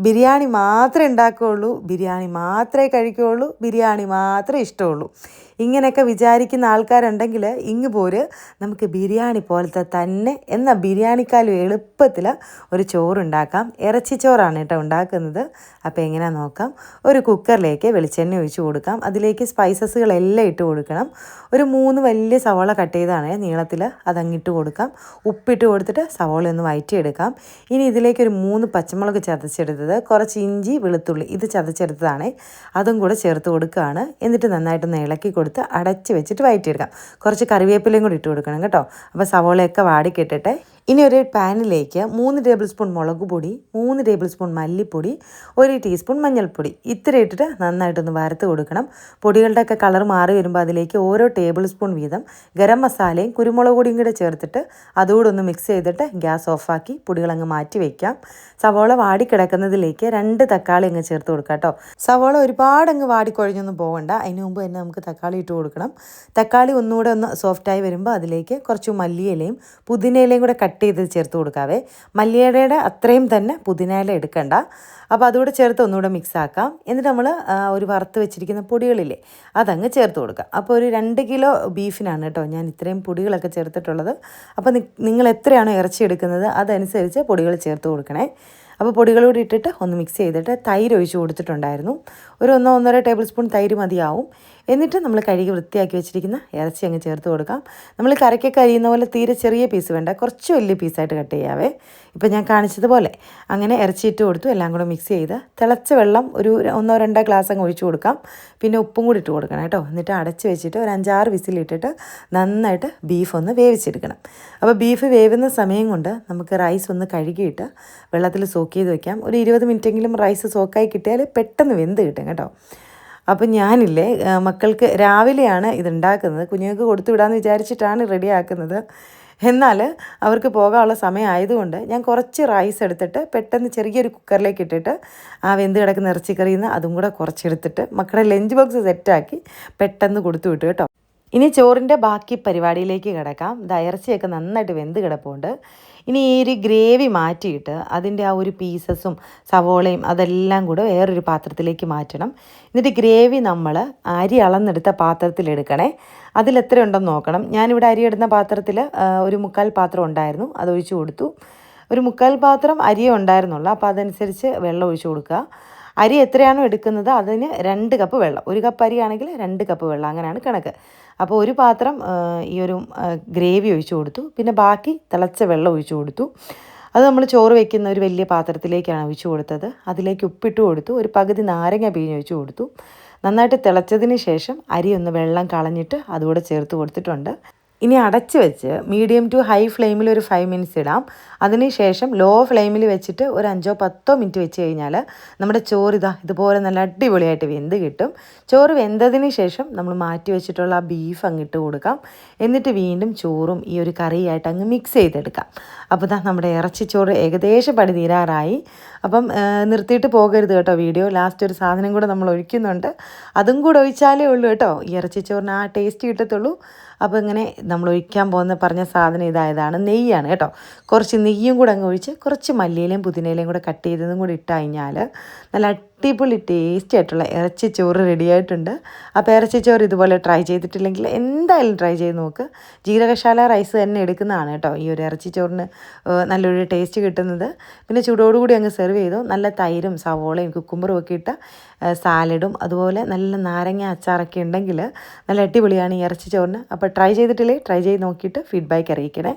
ബിരിയാണി മാത്രമേ ഉണ്ടാക്കുകയുള്ളൂ, ബിരിയാണി മാത്രമേ കഴിക്കുകയുള്ളൂ, ബിരിയാണി മാത്രമേ ഇഷ്ടമുള്ളൂ. ഇങ്ങനെയൊക്കെ വിചാരിക്കുന്ന ആൾക്കാരുണ്ടെങ്കിൽ ഇങ്ങ് പോര്, നമുക്ക് ബിരിയാണി പോലത്തെ തന്നെ എന്നാൽ ബിരിയാണിക്കാലും എളുപ്പത്തിൽ ഒരു ചോറുണ്ടാക്കാം. ഇറച്ചിച്ചോറാണ് കേട്ടോ ഉണ്ടാക്കുന്നത്. അപ്പോൾ എങ്ങനെയാ നോക്കാം. ഒരു കുക്കറിലേക്ക് വെളിച്ചെണ്ണ ഒഴിച്ച് കൊടുക്കാം. അതിലേക്ക് സ്പൈസസുകളെല്ലാം ഇട്ട് കൊടുക്കണം. ഒരു 3 വലിയ സവാള കട്ട് ചെയ്താണ് നീളത്തിൽ, അതങ്ങിട്ട് കൊടുക്കാം. ഉപ്പിട്ട് കൊടുത്തിട്ട് സവാള ഒന്ന് വഴറ്റിയെടുക്കാം. ഇനി ഇതിലേക്ക് ഒരു 3 പച്ചമുളക് ചതച്ചെടുത്തത്, കുറച്ച് ഇഞ്ചി വെളുത്തുള്ളി ഇത് ചതച്ചെടുത്തതാണ്, അതും കൂടെ ചേർത്ത് കൊടുക്കുകയാണ്. എന്നിട്ട് നന്നായിട്ടൊന്ന് ഇളക്കി കൊടുത്ത് അടച്ച് വെച്ചിട്ട് വഴറ്റിയെടുക്കാം. കുറച്ച് കറിവേപ്പിലയും കൂടി ഇട്ട് കൊടുക്കണം കേട്ടോ. അപ്പോൾ സവാളയൊക്കെ വാടിക്കിട്ടട്ടെ. ഇനി ഒരു പാനിലേക്ക് 3 ടേബിൾ സ്പൂൺ മുളക് പൊടി, 3 ടേബിൾ സ്പൂൺ മല്ലിപ്പൊടി, 1 ടീസ്പൂൺ മഞ്ഞൾപ്പൊടി ഇത്ര ഇട്ടിട്ട് നന്നായിട്ടൊന്ന് വറുത്ത് കൊടുക്കണം. പൊടികളുടെയൊക്കെ കളർ മാറി വരുമ്പോൾ അതിലേക്ക് ഓരോ ടേബിൾ സ്പൂൺ വീതം ഗരം മസാലയും കുരുമുളക് പൊടിയും കൂടെ ചേർത്തിട്ട് അതുകൂടെ ഒന്ന് മിക്സ് ചെയ്തിട്ട് ഗ്യാസ് ഓഫാക്കി പൊടികളങ്ങ് മാറ്റി വയ്ക്കാം. സവാള വാടിക്കിടക്കുന്നതിലേക്ക് 2 തക്കാളി അങ്ങ് ചേർത്ത് കൊടുക്കാം കേട്ടോ. സവാള ഒരുപാടങ്ങ് വാടിക്കൊഴിഞ്ഞൊന്നും പോകണ്ട, അതിന് മുമ്പ് തന്നെ നമുക്ക് തക്കാളി ഇട്ട് കൊടുക്കണം. തക്കാളി ഒന്നുകൂടെ ഒന്ന് സോഫ്റ്റായി വരുമ്പോൾ അതിലേക്ക് കുറച്ച് മല്ലിയിലയും പുതിനയിലയും കൂടെ കട്ട് ചെയ്ത് ചേർത്ത് കൊടുക്കാവേ. മല്ലിയിലയുടെ അത്രയും തന്നെ പുതിനയില എടുക്കണ്ട. അപ്പോൾ അതുകൂടെ ചേർത്ത് ഒന്നുകൂടെ മിക്സ് ആക്കാം. എന്നിട്ട് നമ്മൾ ഒരു വറുത്ത് വെച്ചിരിക്കുന്ന പൊടികളില്ലേ അതങ്ങ് ചേർത്ത് കൊടുക്കാം. അപ്പോൾ ഒരു 2 കിലോ ബീഫിനാണ് കേട്ടോ ഞാൻ ഇത്രയും പൊടികളൊക്കെ ചേർത്തിട്ടുള്ളത്. അപ്പോൾ നിങ്ങൾ എത്രയാണോ ഇറച്ചി എടുക്കുന്നത് അതനുസരിച്ച് പൊടികൾ ചേർത്ത് കൊടുക്കണേ. അപ്പോൾ പൊടികളൂടെ ഇട്ടിട്ട് ഒന്ന് മിക്സ് ചെയ്തിട്ട് തൈര് ഒഴിച്ച് കൊടുത്തിട്ടുണ്ടായിരുന്നു. ഒരു 1-1.5 ടേബിൾ സ്പൂൺ തൈര് മതിയാവും. എന്നിട്ട് നമ്മൾ കഴുകി വൃത്തിയാക്കി വെച്ചിരിക്കുന്ന ഇറച്ചി അങ്ങ് ചേർത്ത് കൊടുക്കാം. നമ്മൾ കറിക്കൊക്കെ അരിയുന്ന പോലെ തീരെ ചെറിയ പീസ് വേണ്ട, കുറച്ച് വലിയ പീസായിട്ട് കട്ട് ചെയ്യാവേ. ഇപ്പോൾ ഞാൻ കാണിച്ചതുപോലെ അങ്ങനെ ഇറച്ചി ഇട്ട് കൊടുത്തു. എല്ലാം കൂടെ മിക്സ് ചെയ്ത് തിളച്ച വെള്ളം ഒരു 1-2 ഗ്ലാസ് അങ്ങ് ഒഴിച്ച് കൊടുക്കാം. പിന്നെ ഉപ്പും കൂടി ഇട്ട് കൊടുക്കണം കേട്ടോ. എന്നിട്ട് അടച്ച് വെച്ചിട്ട് ഒരു 5-6 വിസിലിട്ടിട്ട് നന്നായിട്ട് ബീഫ് ഒന്ന് വേവിച്ചെടുക്കണം. അപ്പോൾ ബീഫ് വേവുന്ന സമയം കൊണ്ട് നമുക്ക് റൈസ് ഒന്ന് കഴുകിയിട്ട് വെള്ളത്തിൽ സോക്ക് ചെയ്ത് വെക്കാം. ഒരു 20 മിനിറ്റെങ്കിലും റൈസ് സോക്കായി കിട്ടിയാൽ പെട്ടെന്ന് വെന്ത് കിട്ടും കേട്ടോ. അപ്പം ഞാനില്ലേ മക്കൾക്ക് രാവിലെയാണ് ഇതുണ്ടാക്കുന്നത്, കുഞ്ഞുങ്ങൾക്ക് കൊടുത്തു വിടാമെന്ന് വിചാരിച്ചിട്ടാണ് റെഡിയാക്കുന്നത്. എന്നാൽ അവർക്ക് പോകാനുള്ള സമയം ആയതുകൊണ്ട് ഞാൻ കുറച്ച് റൈസ് എടുത്തിട്ട് പെട്ടെന്ന് ചെറിയൊരു കുക്കറിലേക്ക് ഇട്ടിട്ട് ആ വെന്ത് കിടക്കുന്ന ഇറച്ചിക്കറിയിൽ നിന്ന് അതും കൂടെ കുറച്ചെടുത്തിട്ട് മക്കളുടെ ലഞ്ച് ബോക്സ് സെറ്റാക്കി പെട്ടെന്ന് കൊടുത്തു വിട്ടു കേട്ടോ. ഇനി ചോറിൻ്റെ ബാക്കി പരിപാടിയിലേക്ക് കിടക്കാം. ഇറച്ചിയൊക്കെ നന്നായിട്ട് വെന്ത് കിടപ്പുണ്ട്. ഇനി ഈ ഒരു ഗ്രേവി മാറ്റിയിട്ട് അതിൻ്റെ ആ ഒരു പീസസും സവോളയും അതെല്ലാം കൂടെ വേറൊരു പാത്രത്തിലേക്ക് മാറ്റണം. എന്നിട്ട് ഗ്രേവി നമ്മൾ അരി അളന്നെടുത്ത പാത്രത്തിലെടുക്കണേ. അതിലെത്ര ഉണ്ടെന്ന് നോക്കണം. ഞാനിവിടെ അരി ഇടുന്ന പാത്രത്തിൽ ഒരു 3/4 പാത്രം ഉണ്ടായിരുന്നു, അതൊഴിച്ച് കൊടുത്തു. ഒരു 3/4 പാത്രം അരിയേ ഉണ്ടായിരുന്നുള്ളൂ. അപ്പോൾ അതനുസരിച്ച് വെള്ളം ഒഴിച്ച് കൊടുക്കുക. അരി എത്രയാണോ എടുക്കുന്നത് അതിന് 2 കപ്പ് വെള്ളം. 1 കപ്പ് അരിയാണെങ്കിൽ 2 കപ്പ് വെള്ളം, അങ്ങനെയാണ് കണക്ക്. അപ്പോൾ ഒരു പാത്രം ഈ ഒരു ഗ്രേവി ഒഴിച്ച് കൊടുത്തു. പിന്നെ ബാക്കി തിളച്ച വെള്ളം ഒഴിച്ച് കൊടുത്തു. അത് നമ്മൾ ചോറ് വയ്ക്കുന്ന ഒരു വലിയ പാത്രത്തിലേക്കാണ് ഒഴിച്ച് കൊടുത്തത്. അതിലേക്ക് ഉപ്പിട്ട് കൊടുത്തു. ഒരു പകുതി നാരങ്ങ പിഴിഞ്ഞൊഴിച്ച് കൊടുത്തു. നന്നായിട്ട് തിളച്ചതിന് ശേഷം അരി ഒന്ന് വെള്ളം കളഞ്ഞിട്ട് അതുകൂടെ ചേർത്ത് കൊടുത്തിട്ടുണ്ട്. ഇനി അടച്ച് വെച്ച് മീഡിയം ടു ഹൈ ഫ്ലെയിമിൽ ഒരു 5 മിനിറ്റ്സ് ഇടാം. അതിനുശേഷം ലോ ഫ്ലെയിമിൽ വെച്ചിട്ട് ഒരു 5-10 മിനിറ്റ് വെച്ച് കഴിഞ്ഞാൽ നമ്മുടെ ചോറ് ഇതുപോലെ നല്ല അടിപൊളിയായിട്ട് വെന്ത് കിട്ടും. ചോറ് വെന്തതിന് ശേഷം നമ്മൾ മാറ്റി വെച്ചിട്ടുള്ള ആ ബീഫ് അങ്ങിട്ട് കൊടുക്കാം. എന്നിട്ട് വീണ്ടും ചോറും ഈ ഒരു കറിയായിട്ട് അങ്ങ് മിക്സ് ചെയ്തെടുക്കാം. അപ്പോൾ നമ്മുടെ ഇറച്ചിച്ചോറ് ഏകദേശം പണി തീരാറായി. അപ്പം നിർത്തിയിട്ട് പോകരുത് കേട്ടോ വീഡിയോ. ലാസ്റ്റ് ഒരു സാധനം കൂടെ നമ്മൾ ഒഴിക്കുന്നുണ്ട്, അതും കൂടെ ഒഴിച്ചാലേ ഉള്ളൂ കേട്ടോ ഈ ഇറച്ചിച്ചോറിന് ആ ടേസ്റ്റ് കിട്ടത്തുള്ളൂ. അപ്പോൾ ഇങ്ങനെ നമ്മൾ ഒഴിക്കാൻ പറഞ്ഞ സാധനം ഇതായതാണ്, നെയ്യാണ് കേട്ടോ. കുറച്ച് നെയ്യും കൂടെ അങ്ങ് ഒഴിച്ച് കുറച്ച് മല്ലിയിലയും പുതിനയിലയും കൂടെ കട്ട് ചെയ്തതും കൂടി ഇട്ട് കഴിഞ്ഞാൽ നല്ല അടിപൊളി ടേസ്റ്റി ആയിട്ടുള്ള ഇറച്ചിച്ചോറ് റെഡിയായിട്ടുണ്ട്. അപ്പോൾ ഇറച്ചിച്ചോറ് ഇതുപോലെ ട്രൈ ചെയ്തിട്ടില്ലെങ്കിൽ എന്തായാലും ട്രൈ ചെയ്ത് നോക്ക്. ജീരകശാല റൈസ് തന്നെ എടുക്കുന്നതാണ് കേട്ടോ ഈ ഒരു ഇറച്ചിച്ചോറിന് നല്ലൊരു ടേസ്റ്റ് കിട്ടുന്നത്. പിന്നെ ചൂടോടുകൂടി അങ്ങ് സെർവ് ചെയ്തു. നല്ല തൈരും സവോളയും കുക്കുമ്പറും ഒക്കെ ഇട്ട സാലഡും അതുപോലെ നല്ല നാരങ്ങ അച്ചാറൊക്കെ ഉണ്ടെങ്കിൽ നല്ല അടിപൊളിയാണ് ഈ ഇറച്ചിച്ചോറിന്. അപ്പോൾ ട്രൈ ചെയ്തിട്ടില്ലേ, ട്രൈ ചെയ്ത് നോക്കിയിട്ട് ഫീഡ്ബാക്ക് അറിയിക്കണേ.